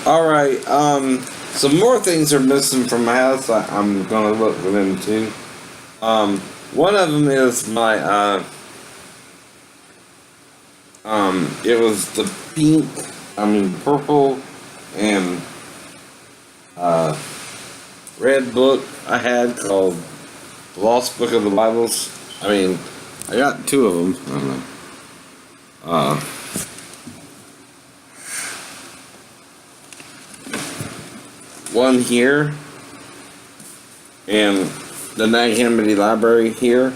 Alright, some more things are missing from my house. I'm gonna look for them too. One of them is my, it was the purple and, red book I had called The Lost Book of the Bibles. I got two of them. I don't know. One here, and the Nag Hammadi Library here.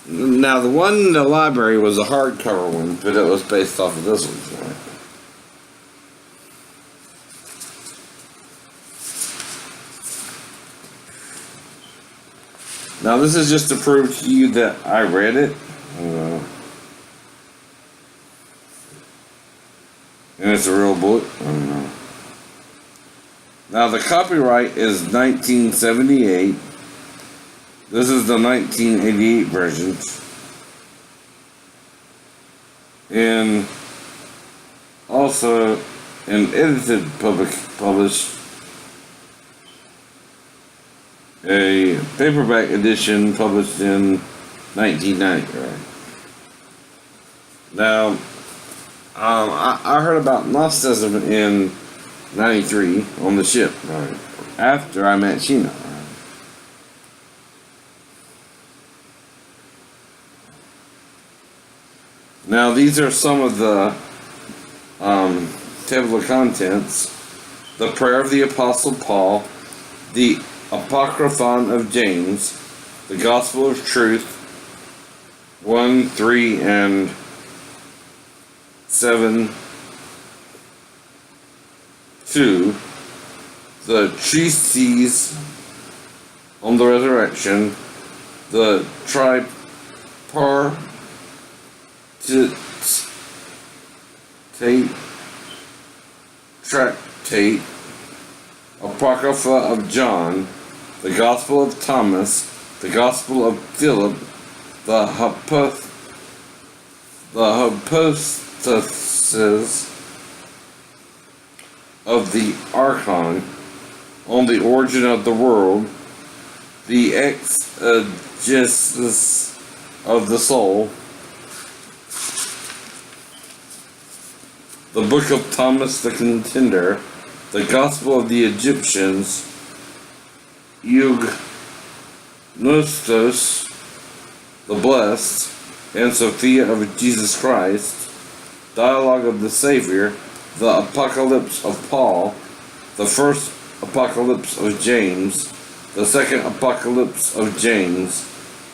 Now, the one in the library was a hardcover one, but it was based off of this one. Now, this is just to prove to you that I read it. And it's a real book. I don't know. Now, the copyright is 1978. This is the 1988 version. And also an edited published a paperback edition published in 1990. Right? Now, I heard about Gnosticism in 93 on the ship, right? After I met Sheena. Right? Now, these are some of the table of contents: the prayer of the Apostle Paul, the Apocryphon of James, the Gospel of Truth, 1, 3, and 7, 2, the treatise on the resurrection, the tractate, Apocrypha of John, the Gospel of Thomas, the Gospel of Philip, the hypostasis of the Archon, on the origin of the world, the exegesis of the soul, the Book of Thomas the Contender, the Gospel of the Egyptians, Eugnostos, the Blessed, and Sophia of Jesus Christ, Dialogue of the Savior, the Apocalypse of Paul, the first Apocalypse of James, the second Apocalypse of James,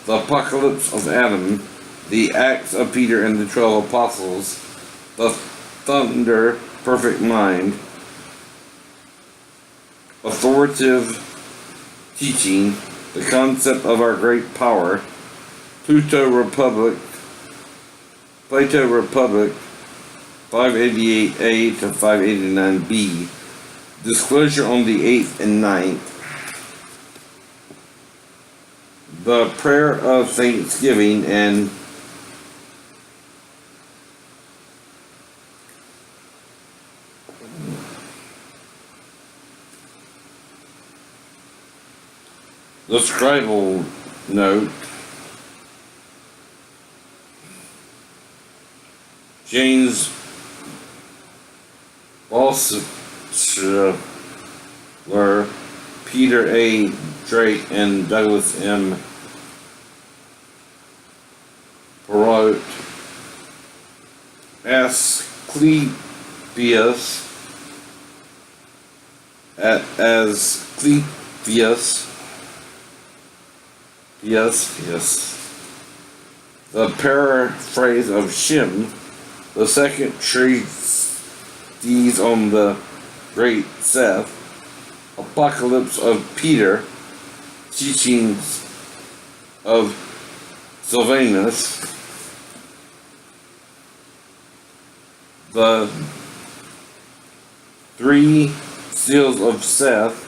the Apocalypse of Adam, the Acts of Peter and the 12 Apostles, the Thunder Perfect Mind, Authoritative Teaching, the Concept of Our Great Power, Plato Republic, 588A to 589B, Disclosure on the 8th and 9th, the Prayer of Thanksgiving, and the scribal note, James Balsler, Peter A. Drake, and Douglas M. Perot, Asclepius, yes. The paraphrase of Shem, the second treatise on the Great Seth, Apocalypse of Peter, teachings of Sylvanus, the three seals of Seth,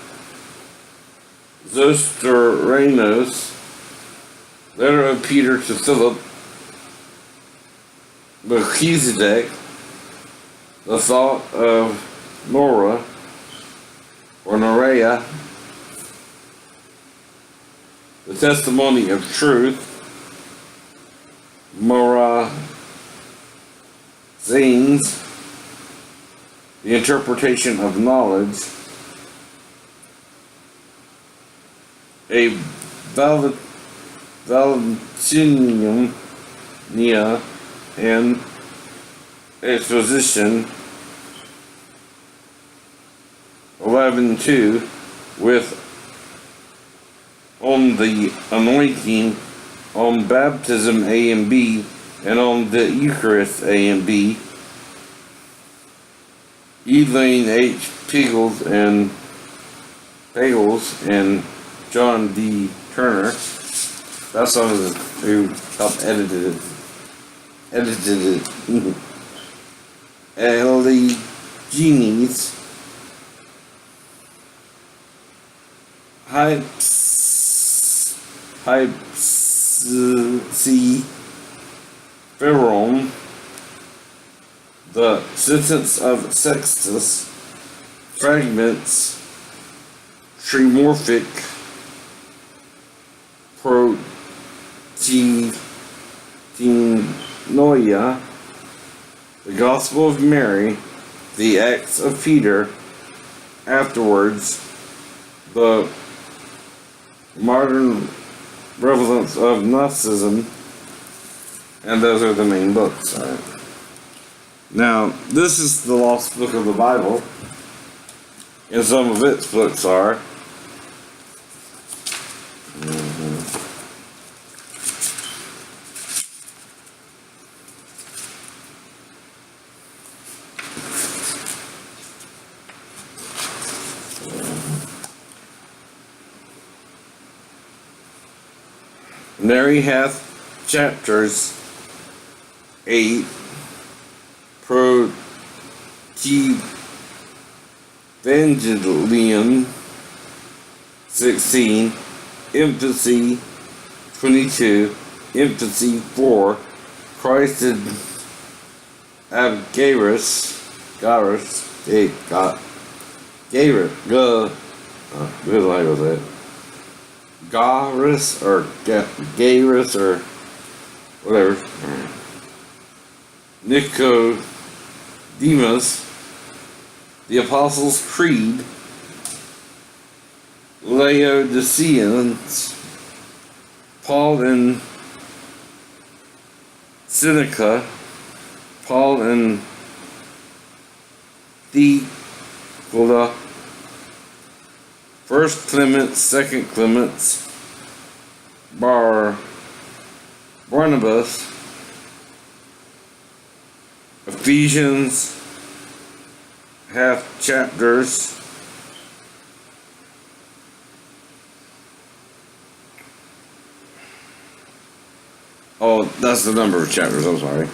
Zostranos, letter of Peter to Philip, Melchizedek, the thought of Nora, or Norea, the testimony of truth, Mora Zines, the interpretation of knowledge, a Valentinium Nia, and exposition 11:2 with on the anointing, on baptism A and B, and on the Eucharist A and B. Elaine H. Pagels and John D. Turner. That's some of the who helped edited it. Ellie Genies. C. Ferron, the sentence of Sextus, fragments, trimorphic, protenoia, the Gospel of Mary, the Acts of Peter, afterwards, the modern relevance of Gnosticism, and those are the main books. All right. Now, this is the lost book of the Bible, and some of its books are Mary hath chapters 8, Protevangelium 16, Infancy 22, Infancy 4, Christ in Abgarus, good luck with it. Garus or Garus or whatever. Nicodemus, the Apostles' Creed, Laodiceans, Paul and Seneca, Paul and Theophila, First Clements, Second Clements, Barnabas, Ephesians, half chapters, oh, that's the number of chapters, I'm sorry.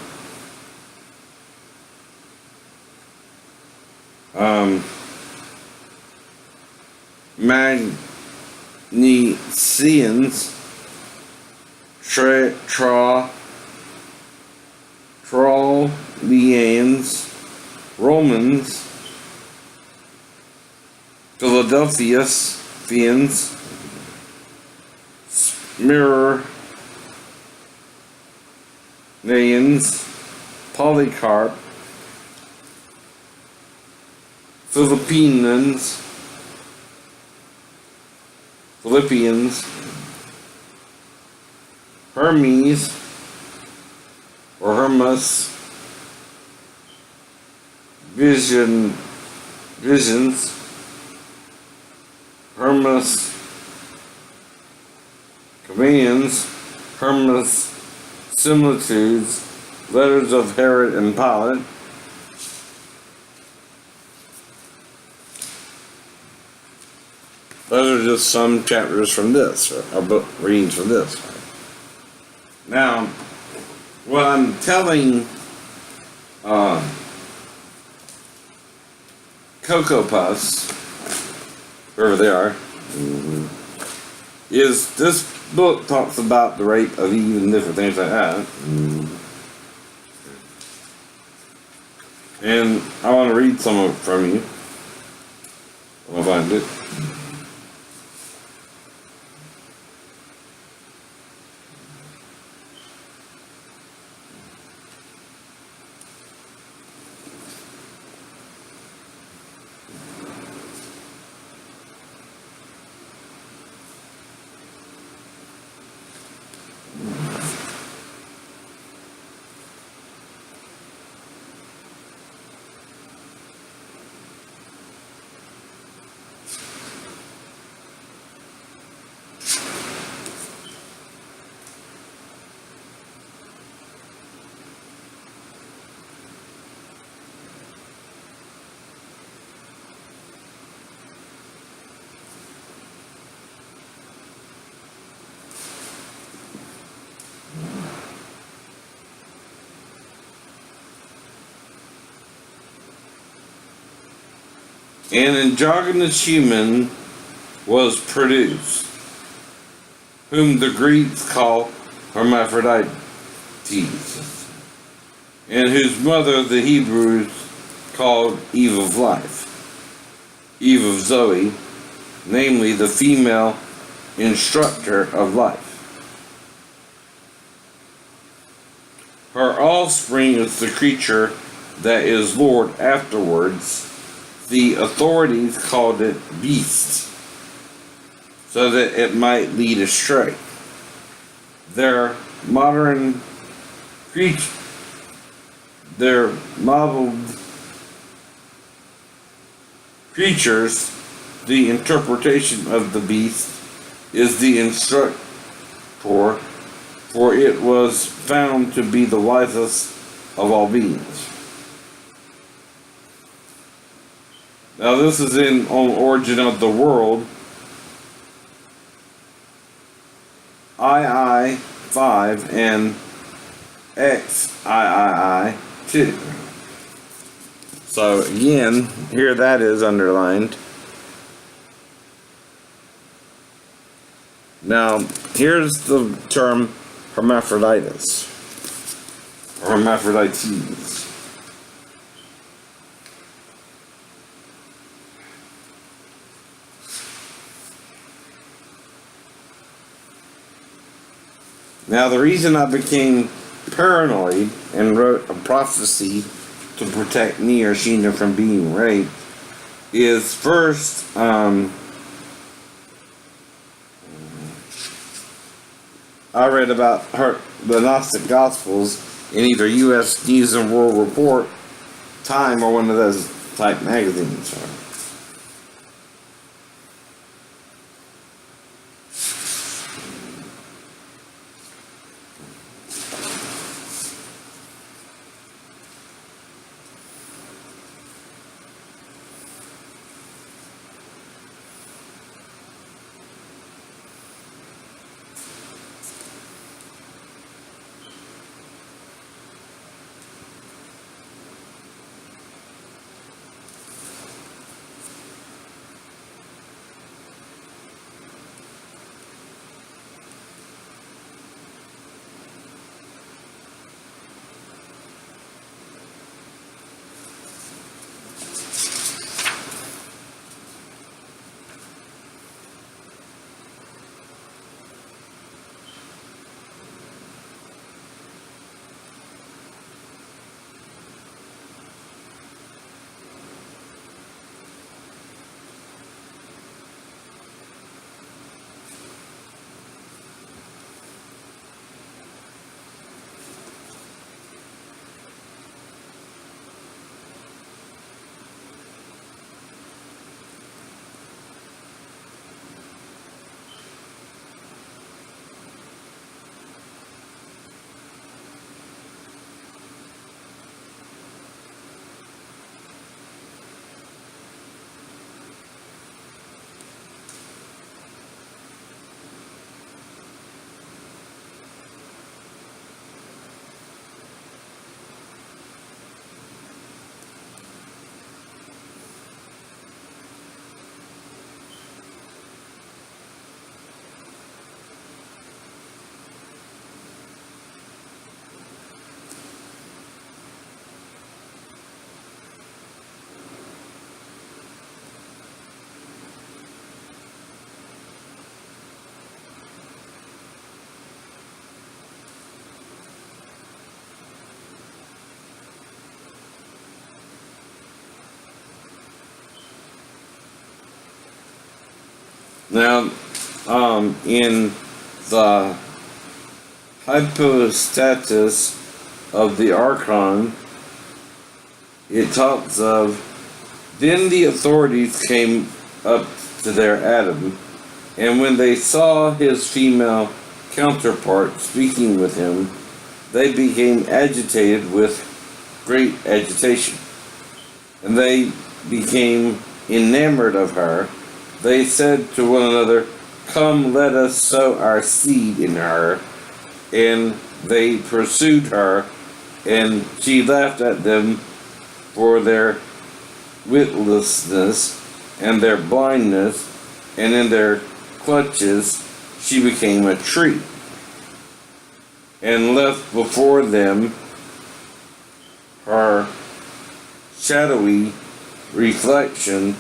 Magnesians, Trallians, Romans, Philadelphians, Smyrnaeans, Polycarp, Philippians, Hermes or Hermas, visions, Hermas, commands, Hermas, similitudes, letters of Herod and Pilate, those are just some chapters from this, or book readings from this. Now, what I'm telling Cocoa Puffs, wherever they are, is this book talks about the rape of Eve and different things like that. And I want to read some of it from you. I'll find it. An androgynous human was produced, whom the Greeks call hermaphrodites, and whose mother the Hebrews called Eve of life, Eve of Zoe, namely the female instructor of life. Her offspring is the creature that is Lord afterwards. The authorities called it beast, so that it might lead astray. Their modern creature, their modeled creatures, the interpretation of the beast is the instructor, for it was found to be the wisest of all beings. Now this is on Origin of the World, II 5 and XIII 2. So again, here that is underlined. Now here's the term hermaphroditus, or hermaphrodites. Now, the reason I became paranoid and wrote a prophecy to protect me or Sheena from being raped is first, I read about the Gnostic Gospels in either U.S. News and World Report, Time, or one of those type magazines. Now, in the hypostatus of the archon, it talks of, then the authorities came up to their Adam, and when they saw his female counterpart speaking with him, they became agitated with great agitation, and they became enamored of her. They said to one another, come, let us sow our seed in her. And they pursued her, and she laughed at them for their witlessness and their blindness, and in their clutches she became a tree, and left before them her shadowy reflection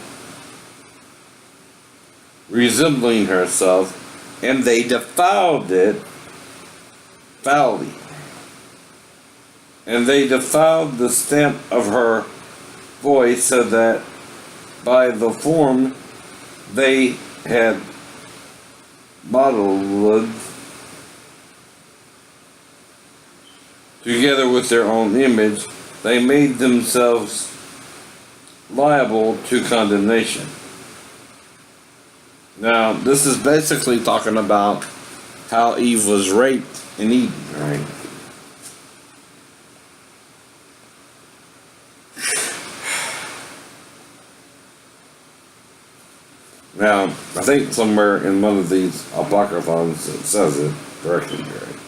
resembling herself, and they defiled it foully. And they defiled the stamp of her voice, so that by the form they had modeled together with their own image, they made themselves liable to condemnation. Now, this is basically talking about how Eve was raped in Eden, right? Now, I think somewhere in one of these apocryphons it says it directly, right?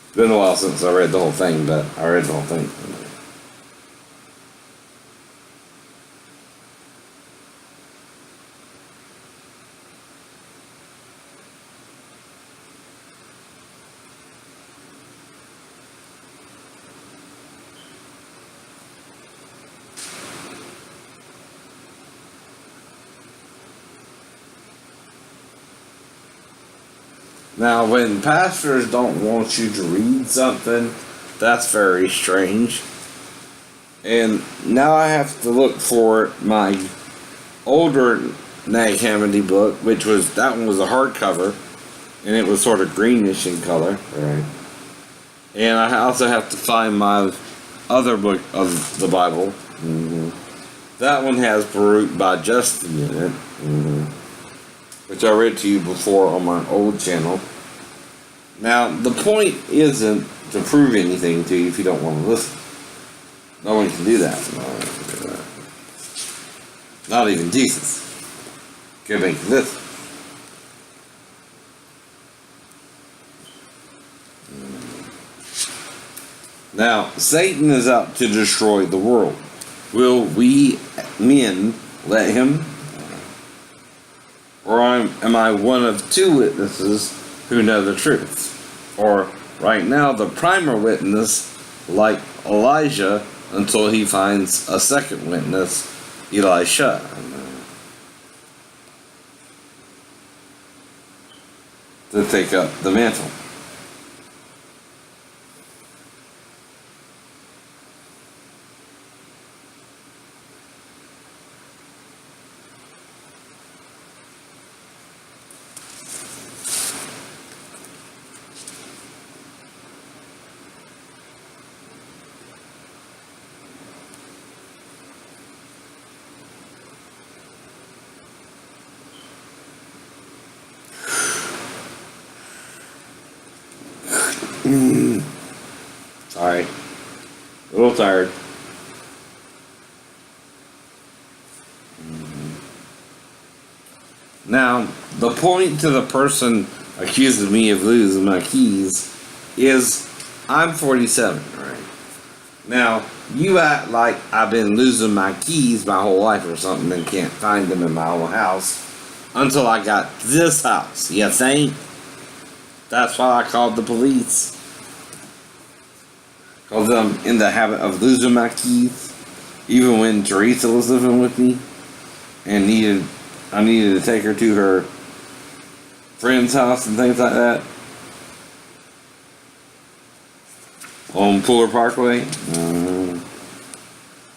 It's been a while since I read the whole thing, but I read the whole thing. Now, when pastors don't want you to read something, that's very strange. And now I have to look for my older Nag Hammadi book, that one was a hardcover, and it was sort of greenish in color. Right. And I also have to find my other book of the Bible. Mm-hmm. That one has Baruch by Justin in it. Mm-hmm. Which I read to you before on my old channel. Now, the point isn't to prove anything to you if you don't want to listen. No one can do that. Not even Jesus can make you listen. Now, Satan is out to destroy the world. Will we men let him? Or am I one of two witnesses who know the truth? Or right now the primer witness, like Elijah, until he finds a second witness, Elisha. To take up the mantle. Sorry. A little tired. Now, the point to the person accusing me of losing my keys is I'm 47, right? Now, you act like I've been losing my keys my whole life or something and can't find them in my own house until I got this house. You think? That's why I called the police. Because I'm in the habit of losing my keys. Even when Teresa was living with me and I needed to take her to her friend's house and things like that. On Fuller Parkway.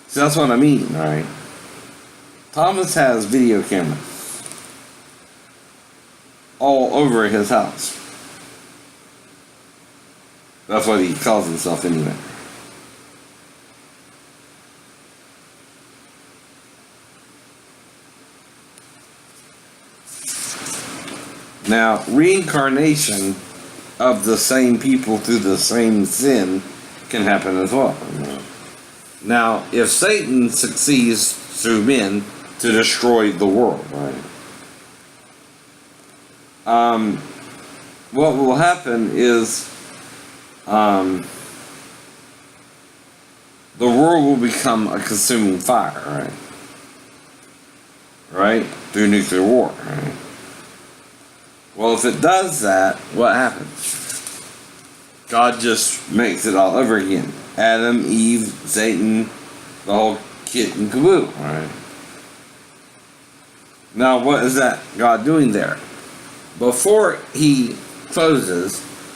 See, that's what I mean, right? Thomas has video cameras all over his house. That's what he calls himself anyway. Now, reincarnation of the same people through the same sin can happen as well. Now, if Satan succeeds through men to destroy the world, right? What will happen is the world will become a consuming fire, right? Right? Through nuclear war, right? Well, if it does that, what happens? God just makes it all over again. Adam, Eve, Satan, the whole kit and caboodle, right? Now, what is that God doing there? Before he closes,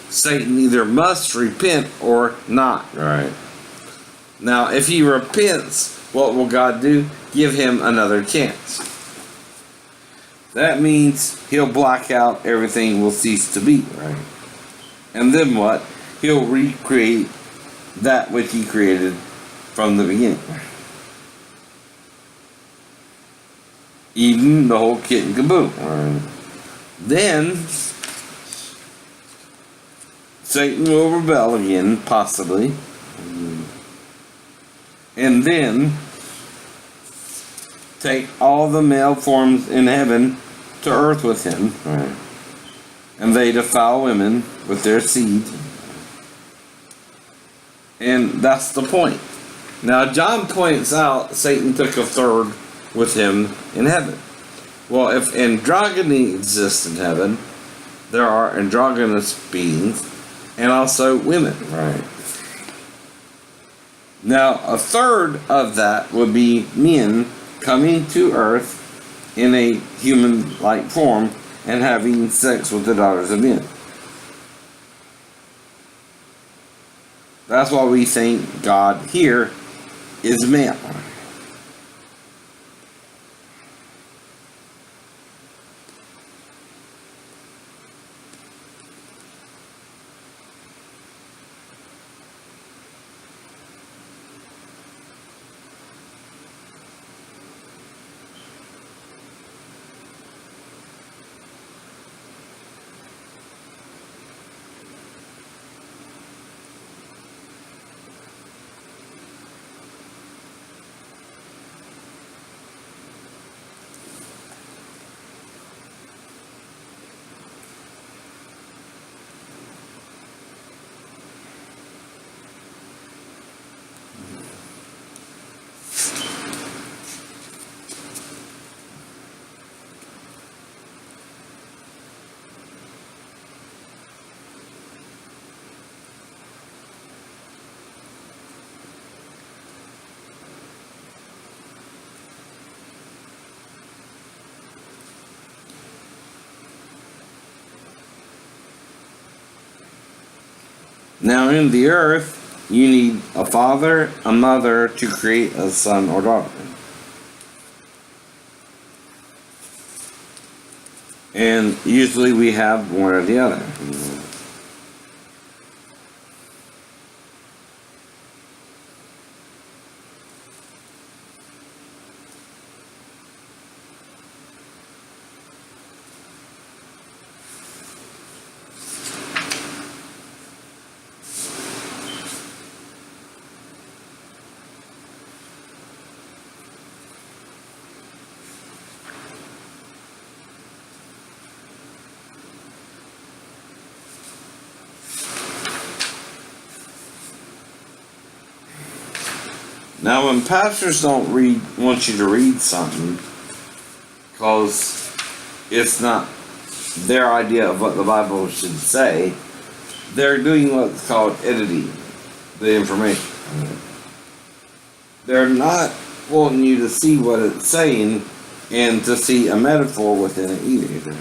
Satan either must repent or not, right? Now, if he repents, what will God do? Give him another chance. That means he'll black out, everything will cease to be, right? And then what? He'll recreate that which he created from the beginning. Eden, the whole kit and caboodle. Right? Then Satan will rebel again, possibly. And then take all the male forms in heaven to earth with him. Right? And they defile women with their seed. And that's the point. Now, John points out Satan took a third with him in heaven. Well, if androgyny exists in heaven, there are androgynous beings and also women, right? Now, a third of that would be men coming to earth in a human-like form and having sex with the daughters of men. That's why we think God here is male. Now, in the earth, you need a father, a mother to create a son or daughter. And usually we have one or the other. Now, when pastors don't want you to read something, because it's not their idea of what the Bible should say, they're doing what's called editing the information. They're not wanting you to see what it's saying and to see a metaphor within it either.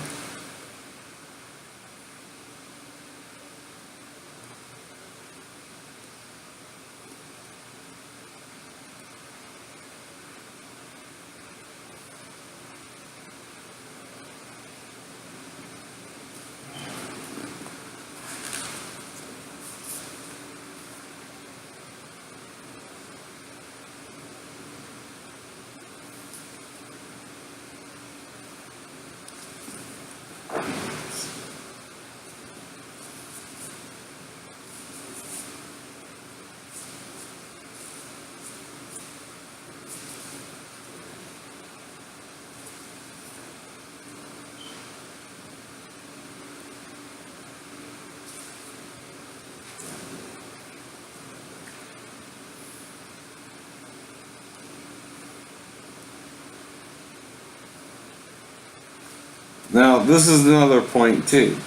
Now, this is another point too.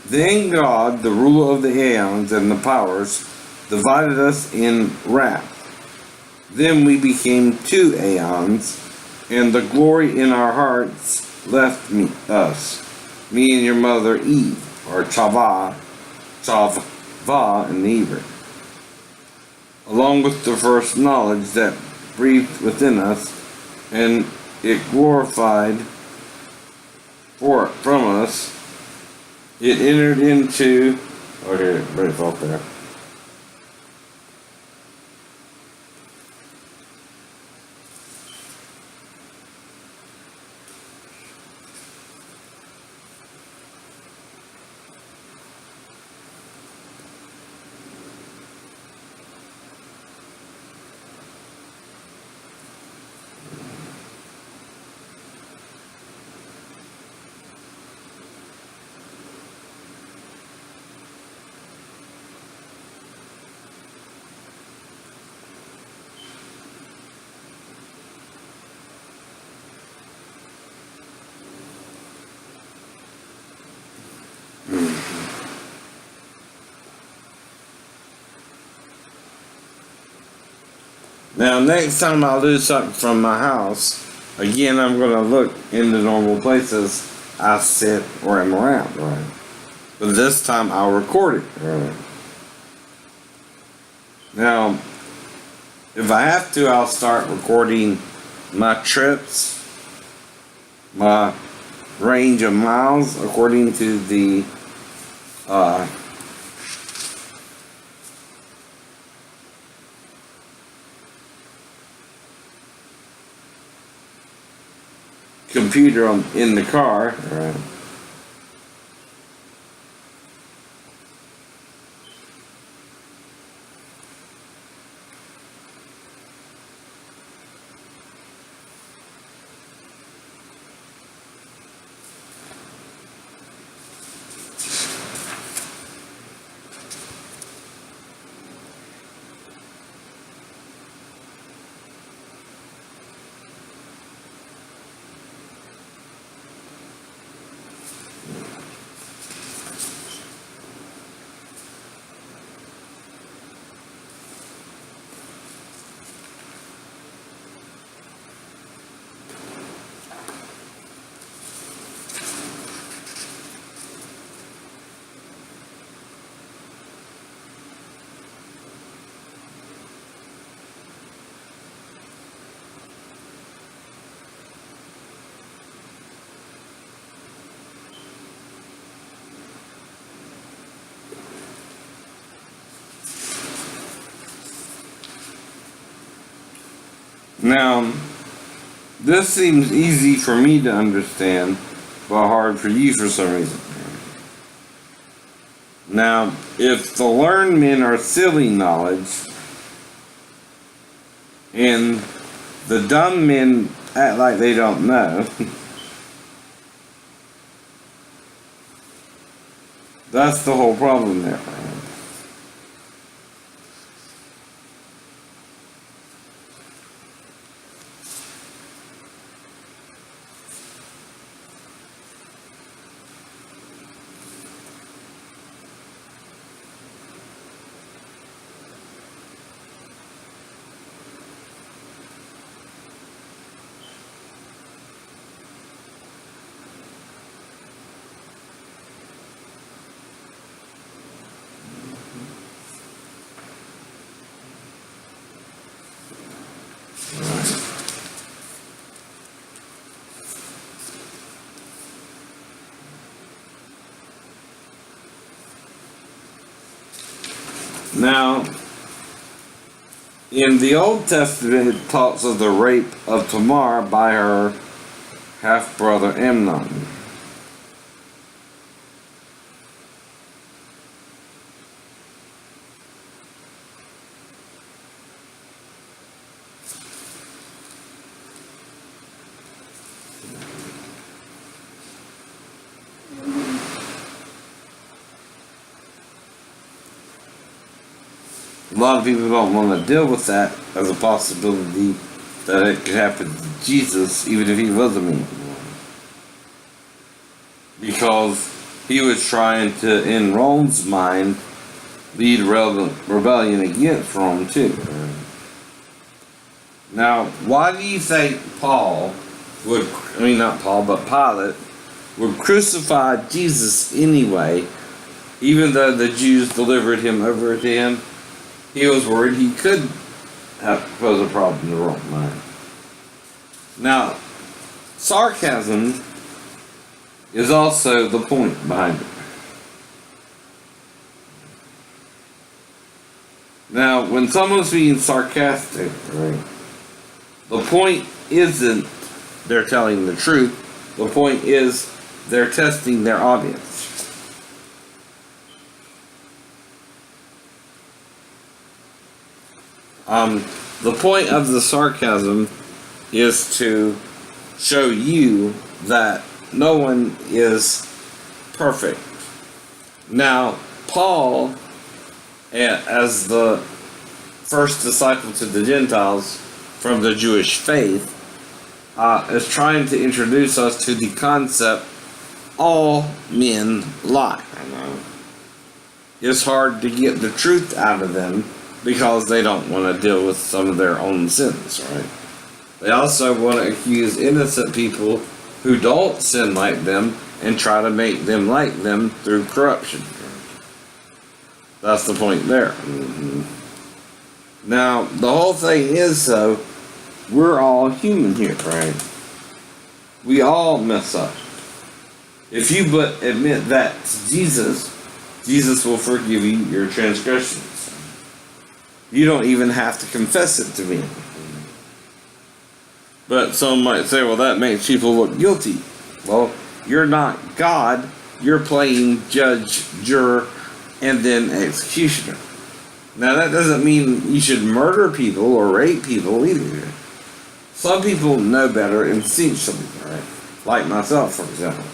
Then God, the ruler of the aeons and the powers, divided us in wrath. Then we became two aeons, and the glory in our hearts left us, me and your mother Eve, or Chava in the Hebrew, along with the first knowledge that breathed within us, and it glorified from us. It entered into, oh here, right it's off there. Now, next time I lose something from my house, again, I'm going to look in the normal places I sit or am around, right? But this time I'll record it, right? Now, if I have to, I'll start recording my trips, my range of miles, according to the computer in the car. Right. Now, this seems easy for me to understand, but hard for you for some reason. Now, if the learned men are silly knowledge, and the dumb men act like they don't know, that's the whole problem there. Now, in the Old Testament, it talks of the rape of Tamar by her half-brother Amnon. A lot of people don't want to deal with that as a possibility that it could happen to Jesus, even if he was a man. because he was trying to, in Rome's mind, lead rebellion against Rome too. Now, why do you think Pilate would crucify Jesus anyway, even though the Jews delivered him over to him? He was worried he could pose a problem to Rome, right? Now, sarcasm is also the point behind it. Now, when someone's being sarcastic, right, the point isn't they're telling the truth. The point is they're testing their audience. The point of the sarcasm is to show you that no one is perfect. Now, Paul, as the first disciple to the Gentiles from the Jewish faith, is trying to introduce us to the concept all men lie. It's hard to get the truth out of them because they don't want to deal with some of their own sins, right? They also want to accuse innocent people who don't sin like them and try to make them like them through corruption. That's the point there. Now, the whole thing is, though, we're all human here, right? We all mess up. If you but admit that to Jesus, Jesus will forgive you your transgressions. You don't even have to confess it to me. But some might say, well, that makes people look guilty. Well, you're not God. You're playing judge, juror, and then executioner. Now, that doesn't mean you should murder people or rape people either. Some people know better instinctually, right? Like myself, for example.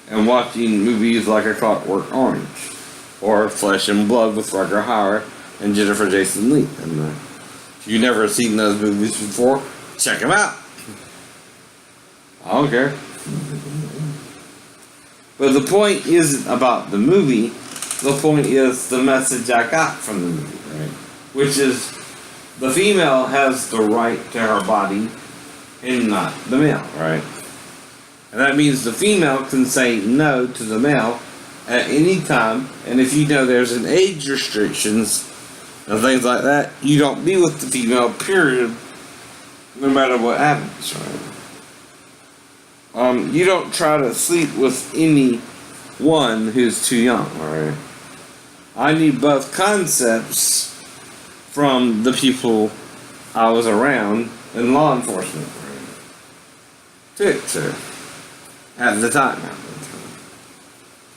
And watching movies like A Clockwork Orange, or Flesh and Blood with Rutger Hauer and Jennifer Jason Leigh. And if you've never seen those movies before, check them out. I don't care. But the point isn't about the movie. The point is the message I got from the movie, right? Which is the female has the right to her body and not the male, right? And that means the female can say no to the male at any time, and if you know there's an age restrictions and things like that, you don't be with the female, period, no matter what happens, right? You don't try to sleep with anyone who's too young, alright? I need both concepts from the people I was around in law enforcement, right? At the time.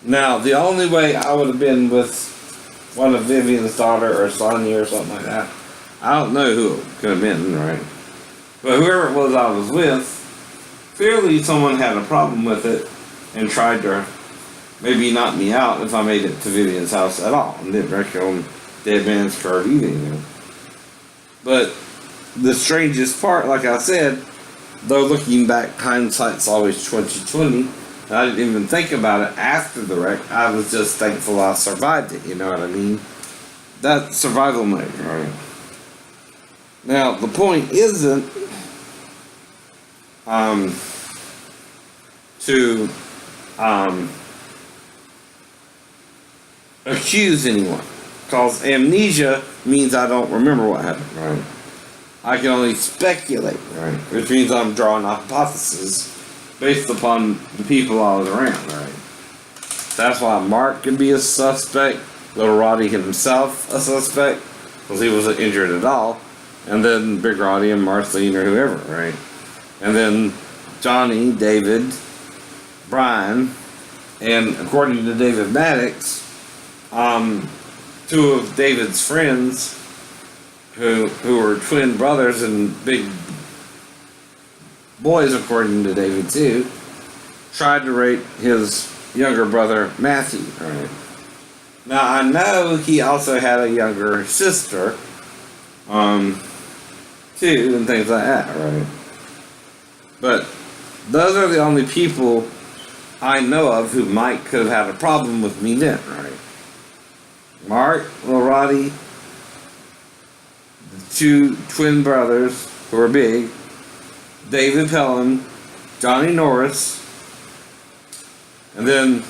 Now, the only way I would have been with one of Vivian's daughter or Sonia or something like that, I don't know who it could have been, right? But whoever it was I was with, clearly someone had a problem with it and tried to maybe knock me out if I made it to Vivian's house at all and didn't wreck on Dead Man's Curve either, you know. But the strangest part, like I said, though looking back, hindsight's always 20/20, and I didn't even think about it after the wreck. I was just thankful I survived it, you know what I mean? That's survival mode, right? Now, the point isn't to accuse anyone, because amnesia means I don't remember what happened, right? I can only speculate, right? Which means I'm drawing a hypothesis based upon the people I was around, right? That's why Mark could be a suspect, Little Roddy himself a suspect, because he wasn't injured at all, and then Big Roddy and Marceline or whoever, right? And then Johnny, David, Brian, and according to David Maddox, two of David's friends who were twin brothers and big boys, according to David too, tried to rape his younger brother Matthew, right? Now I know he also had a younger sister, too, and things like that, right? But those are the only people I know of who might could have had a problem with me then, right? Mark, Little Roddy, the two twin brothers who were big, David Pelham, Johnny Norris, and then,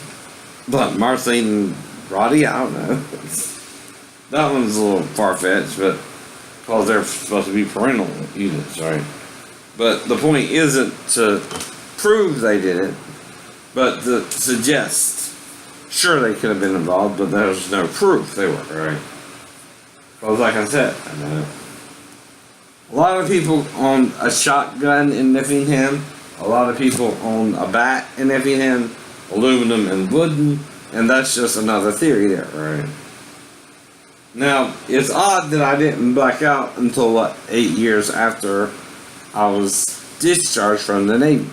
Marceline and Roddy, I don't know. That one's a little far-fetched, but because they're supposed to be parental units, right? But the point isn't to prove they did it, but to suggest. Sure, they could have been involved, but there's no proof they were, right? Because like I said, a lot of people own a shotgun in Effingham, a lot of people own a bat in Effingham, aluminum and wooden, and that's just another theory there, right? Now, it's odd that I didn't black out until 8 years after I was discharged from the Navy.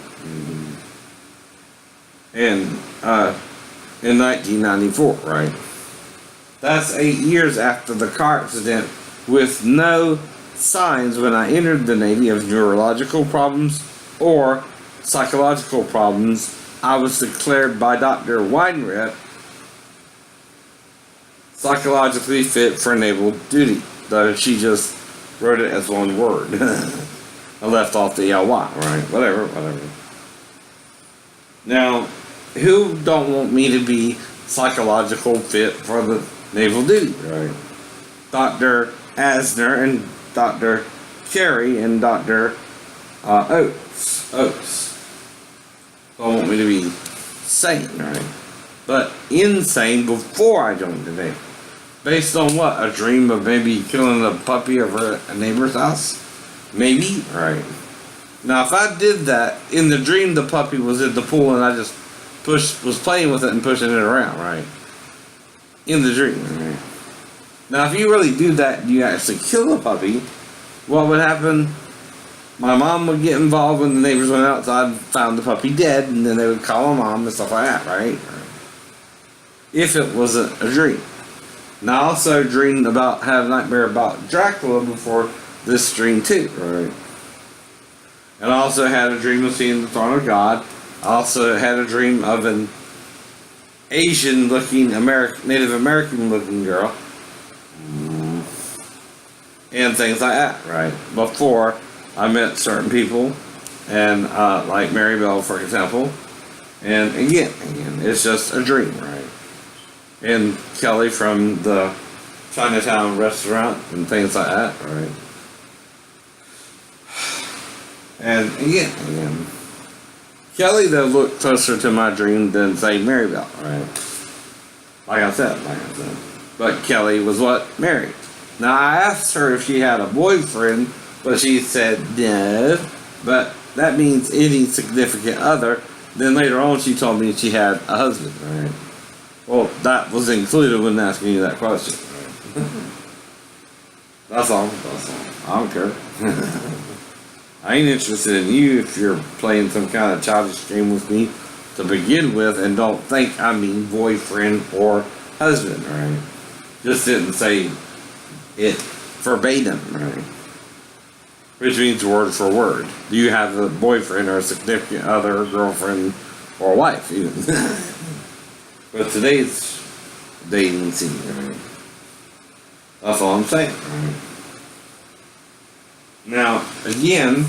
And in 1994, right? That's 8 years after the car accident, with no signs when I entered the Navy of neurological problems or psychological problems. I was declared by Dr. Weinrep psychologically fit for naval duty, though she just wrote it as one word. I left off the LY, right? Whatever. Now, who don't want me to be psychological fit for the naval duty, right? Dr. Asner and Dr. Carey and Dr. Oates don't want me to be sane, right? But insane before I joined the Navy. Based on what? A dream of maybe killing a puppy over a neighbor's house? Maybe? Right. Now, if I did that, in the dream the puppy was in the pool and I just was playing with it and pushing it around, right? In the dream, right? Now, if you really do that and you actually kill a puppy, what would happen? My mom would get involved when the neighbors went outside and found the puppy dead, and then they would call my mom and stuff like that, right? If it wasn't a dream. Now, I also dreamed about, had a nightmare about Dracula before this dream too, right? And I also had a dream of seeing the throne of God. I also had a dream of an Asian-looking, Native American-looking girl. And things like that, right? Before I met certain people, and like Mary Bell, for example. And again, it's just a dream, right? And Kelly from the Chinatown restaurant and things like that, right? And again, Kelly, though, looked closer to my dream than, say, Mary Bell, right? Like I said. But Kelly was what? Married. Now, I asked her if she had a boyfriend, but she said no. But that means any significant other. Then later on, she told me she had a husband, right? Well, that was included when asking you that question, right? That's all. I don't care. I ain't interested in you if you're playing some kind of childish game with me to begin with, and don't think I mean boyfriend or husband, right? Just didn't say it verbatim, right? Which means word for word. Do you have a boyfriend or a significant other, girlfriend, or wife, even? But today's dating scene, right? That's all I'm saying, right? Now, again,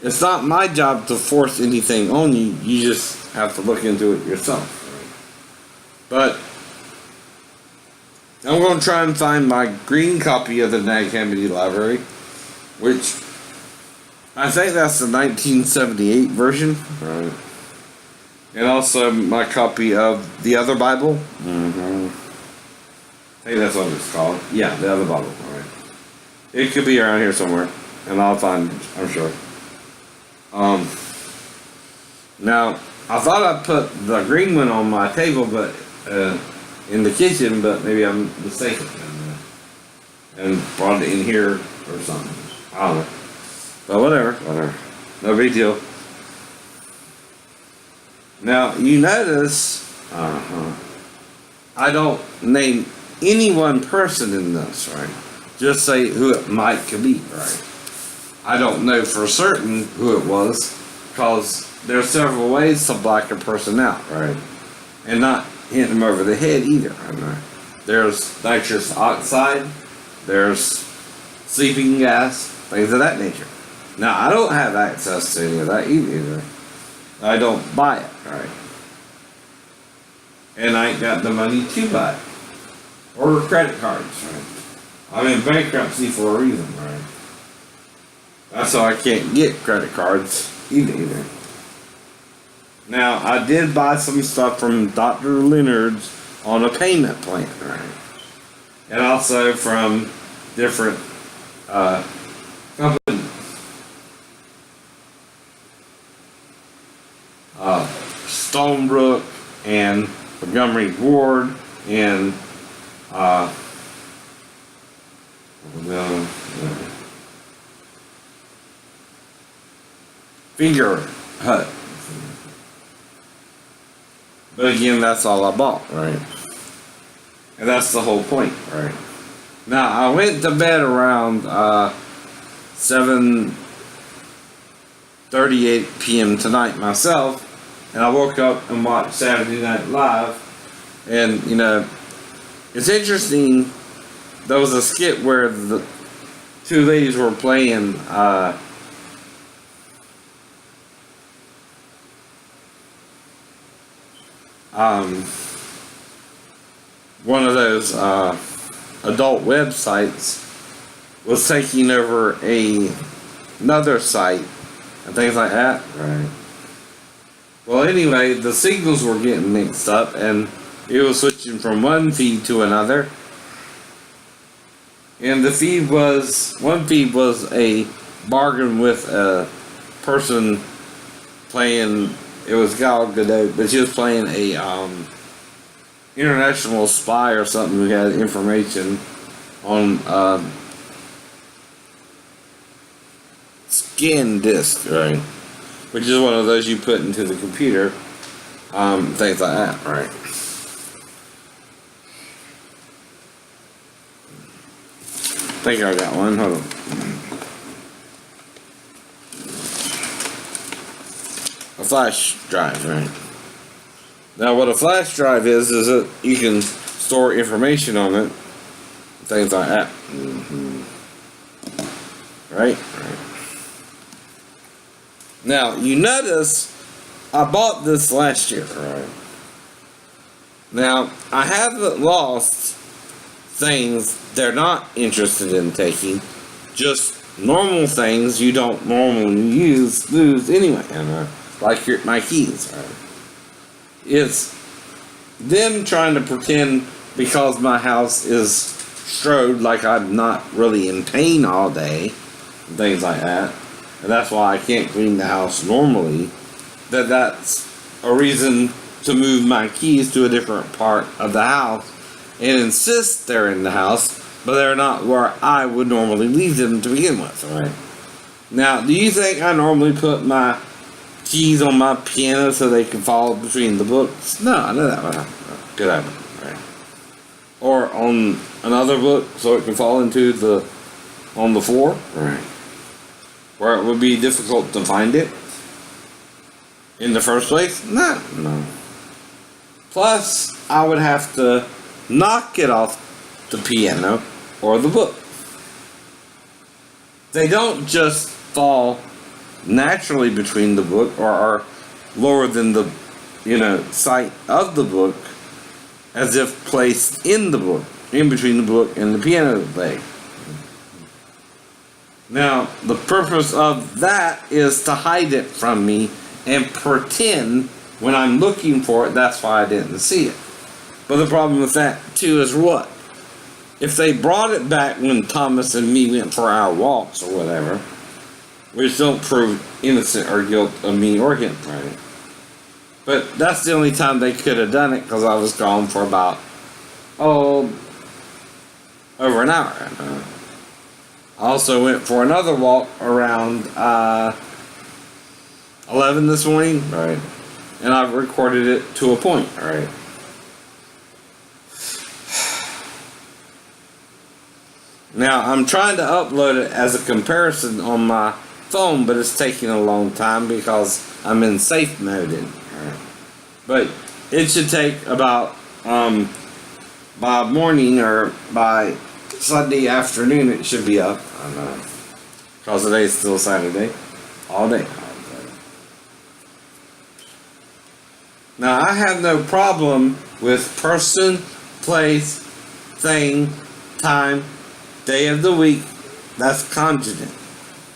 it's not my job to force anything on you. You just have to look into it yourself, right? But I'm going to try and find my green copy of the Nag Hammadi Library, which I think that's the 1978 version, right? And also my copy of the other Bible. I think that's what it's called. Yeah, the other Bible, right? It could be around here somewhere, and I'll find it, I'm sure. Now, I thought I put the green one on my table, but in the kitchen, but maybe I'm mistaken, and brought it in here or something. I don't know. But whatever. No big deal. Now, you notice, I don't name any one person in this, right? Just say who it could be, right? I don't know for certain who it was, Because there are several ways to black a person out, right? And not hit them over the head either. There's nitrous oxide, there's sleeping gas, things of that nature. Now, I don't have access to any of that either. I don't buy it, right? And I ain't got the money to buy it. Or credit cards, right? I'm in bankruptcy for a reason, right? That's why I can't get credit cards either. Now, I did buy some stuff from Dr. Leonard's on a payment plan, right? And also from different companies. Stonebrook and Montgomery Ward and Finger Hut. But again, that's all I bought, right? And that's the whole point, right? Now, I went to bed around 7:38 p.m. tonight myself, and I woke up and watched Saturday Night Live, and, you know, it's interesting, there was a skit where the two ladies were playing, one of those adult websites was taking over another site and things like that. Right. Well, anyway, the signals were getting mixed up and it was switching from one feed to another. And the feed was, one feed was a bargain with a person playing, it was Gal Gadot, but she was playing a international spy or something who had information on scan disk, right? Which is one of those you put into the computer, things like that, right? I think I got one, hold on. A flash drive, right? Now what a flash drive is that you can store information on it, things like that. Right? Now, you notice I bought this last year, right? Now, I haven't lost things they're not interested in taking, just normal things you don't normally lose anyway, like my keys, right? It's them trying to pretend because my house is strode like I'm not really in pain all day, and things like that, and that's why I can't clean the house normally, that's a reason to move my keys to a different part of the house and insist they're in the house, but they're not where I would normally leave them to begin with, right? Now, do you think I normally put my keys on my piano so they can fall between the books? No, I know that could happen, right? Or on another book so it can fall into on the floor, right? Where it would be difficult to find it in the first place? No. Plus, I would have to knock it off the piano or the book. They don't just fall naturally between the book or are lower than the site of the book as if placed in the book, in between the book and the piano leg. Now, the purpose of that is to hide it from me and pretend when I'm looking for it, that's why I didn't see it. But the problem with that too is what? If they brought it back when Thomas and me went for our walks or whatever, which don't prove innocent or guilt of me or him, right? But that's the only time they could have done it because I was gone for about, over an hour. I also went for another walk around 11 this morning, right? And I've recorded it to a point, right? Now, I'm trying to upload it as a comparison on my phone, but it's taking a long time because I'm in safe mode. But it should take about by morning or by Sunday afternoon. It should be up. I don't know, because today's still Saturday, all day. Now I have no problem with person, place, thing, time, day of the week. That's contingent.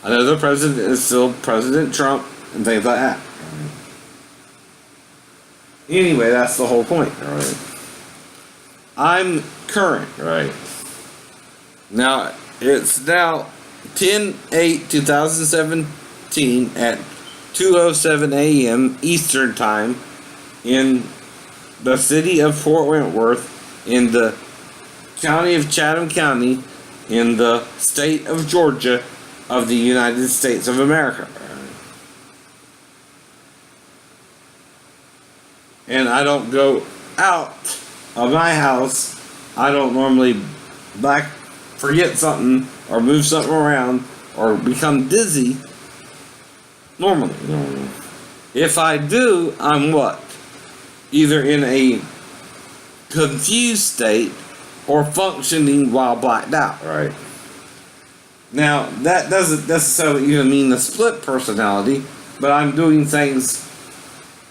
I know the president is still President Trump and things like that. Anyway, that's the whole point, right? I'm current, right? Now, it's now 10/8/2017 at 2:07 a.m. Eastern Time in the city of Fort Wentworth in the county of Chatham County in the state of Georgia of the United States of America. And I don't go out of my house. I don't normally forget something or move something around or become dizzy normally. If I do, I'm what? Either in a confused state or functioning while blacked out, right? Now, that doesn't necessarily even mean a split personality, but I'm doing things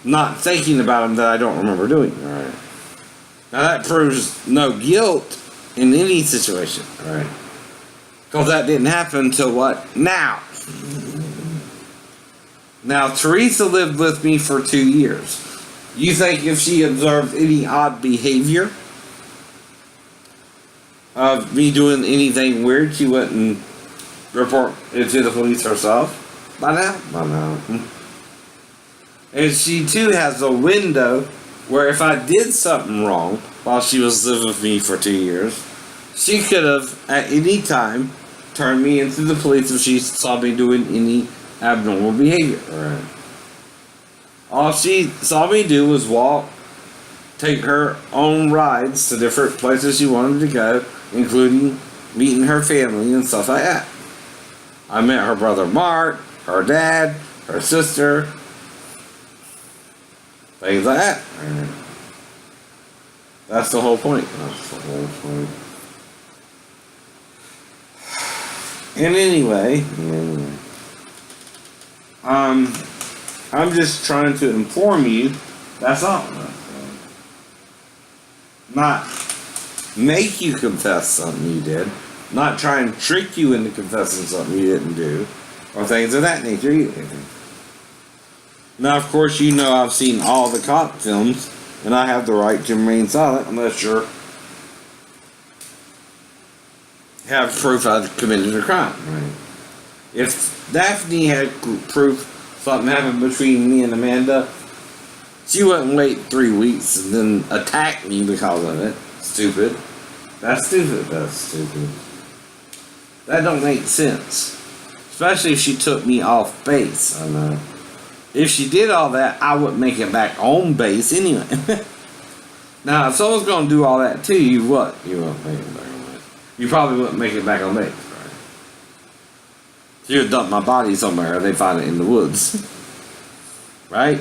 not thinking about them that I don't remember doing, right? Now, that proves no guilt in any situation, right? Because that didn't happen until what? Now. Now, Teresa lived with me for 2 years. You think if she observed any odd behavior of me doing anything weird, she wouldn't report it to the police herself? By now? And she too has a window where if I did something wrong while she was living with me for 2 years, she could have at any time turned me into the police if she saw me doing any abnormal behavior. Right. All she saw me do was walk, take her own rides to different places she wanted to go, including meeting her family and stuff like that. I met her brother Mark, her dad, her sister, things like that. That's the whole point. And anyway, I'm just trying to inform you. That's all. Not make you confess something you did. Not try and trick you into confessing something you didn't do, or things of that nature either. Now, of course, you know I've seen all the cop films, and I have the right to remain silent unless you have proof I've committed a crime. Right. If Daphne had proof something happened between me and Amanda, she wouldn't wait 3 weeks and then attack me because of it. Stupid. That's stupid. That don't make sense. Especially if she took me off base. I know. If she did all that, I wouldn't make it back on base anyway. Now, if someone's going to do all that to you, what? You won't make it back on base. You probably wouldn't make it back on base, right? You would dump my body somewhere and they find it in the woods. Right?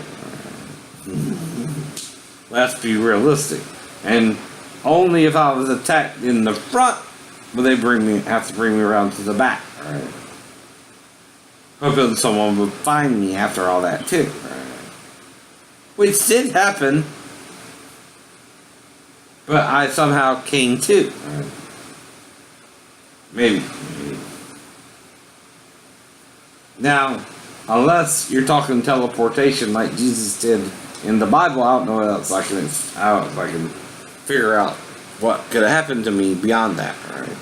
Let's be realistic. And only if I was attacked in the front would they have to bring me around to the back, right? Hoping someone would find me after all that too, right? Which did happen, but I somehow came to, right? Maybe. Now, unless you're talking teleportation like Jesus did in the Bible, I don't know what else I can figure out what could have happened to me beyond that, right?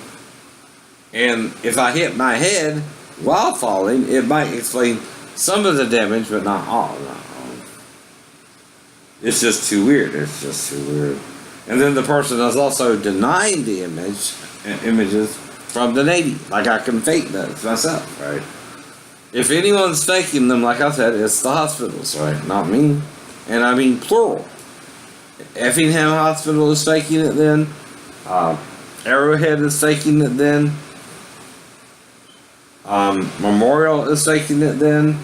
And if I hit my head while falling, it might explain some of the damage, but not all. It's just too weird. And then the person is also denying the images from the Navy, like I can fake those myself, right? If anyone's faking them, like I said, it's the hospitals, right? Not me. And I mean plural. Effingham Hospital is faking it then. Arrowhead is faking it then. Memorial is taking it then.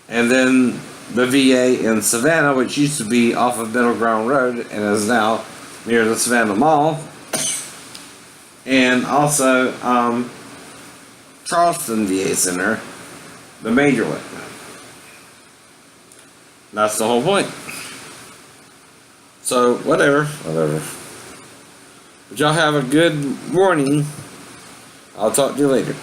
And then the VA in Savannah, which used to be off of Middle Ground Road and is now near the Savannah Mall. And also Charleston VA Center, the major one. That's the whole point. So, whatever. But y'all have a good morning. I'll talk to you later.